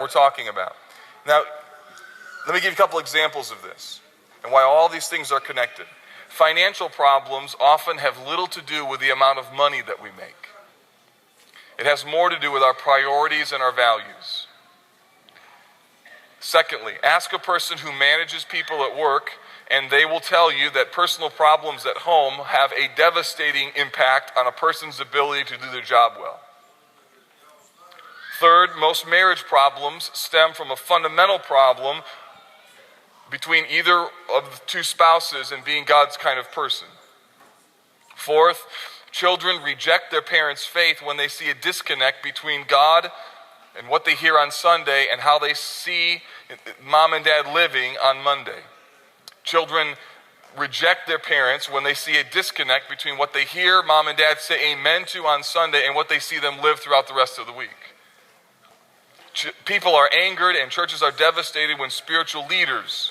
we're talking about. Now, let me give you a couple examples of this and why all these things are connected. Financial problems often have little to do with the amount of money that we make. It has more to do with our priorities and our values. Secondly, ask a person who manages people at work, and they will tell you that personal problems at home have a devastating impact on a person's ability to do their job well. Third, most marriage problems stem from a fundamental problem between either of the two spouses and being God's kind of person. Fourth, children reject their parents' faith when they see a disconnect between God and what they hear on Sunday and how they see mom and dad living on Monday. Children reject their parents when they see a disconnect between what they hear mom and dad say amen to on Sunday and what they see them live throughout the rest of the week. People are angered and churches are devastated when spiritual leaders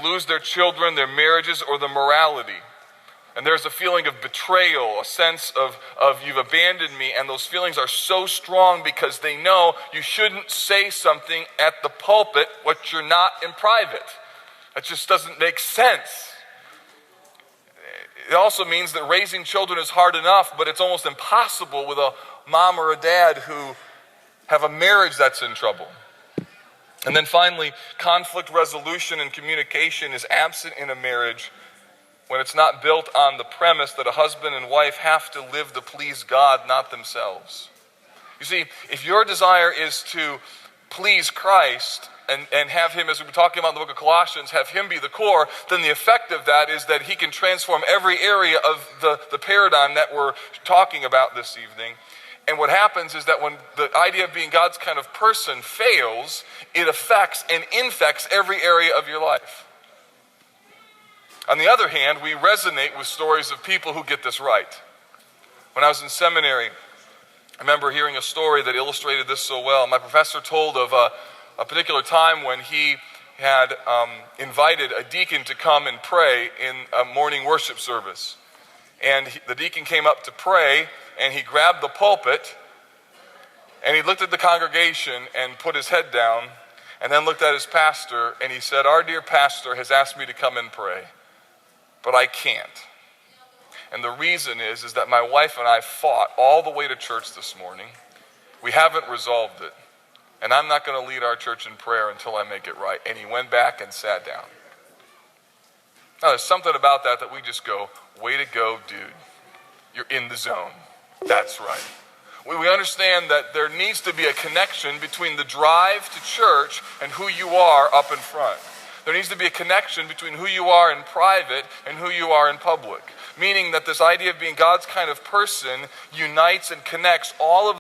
lose their children, their marriages, or the morality. And there's a feeling of betrayal, a sense of you've abandoned me, and those feelings are so strong because they know you shouldn't say something at the pulpit what you're not in private. That just doesn't make sense. It also means that raising children is hard enough, but it's almost impossible with a mom or a dad who have a marriage that's in trouble. And then finally, conflict resolution and communication is absent in a marriage when it's not built on the premise that a husband and wife have to live to please God, not themselves. You see, if your desire is to please Christ and have him, as we've been talking about in the book of Colossians, have him be the core, then the effect of that is that he can transform every area of the paradigm that we're talking about this evening. And what happens is that when the idea of being God's kind of person fails, it affects and infects every area of your life. On the other hand, we resonate with stories of people who get this right. When I was in seminary, I remember hearing a story that illustrated this so well. My professor told of a particular time when he had invited a deacon to come and pray in a morning worship service. And the deacon came up to pray, and he grabbed the pulpit, and he looked at the congregation and put his head down, and then looked at his pastor, and he said, "Our dear pastor has asked me to come and pray, but I can't. And the reason is that my wife and I fought all the way to church this morning. We haven't resolved it, and I'm not going to lead our church in prayer until I make it right." And he went back and sat down. Now, there's something about that we just go, way to go, dude. You're in the zone. That's right. We understand that there needs to be a connection between the drive to church and who you are up in front. There needs to be a connection between who you are in private and who you are in public. Meaning that this idea of being God's kind of person unites and connects all of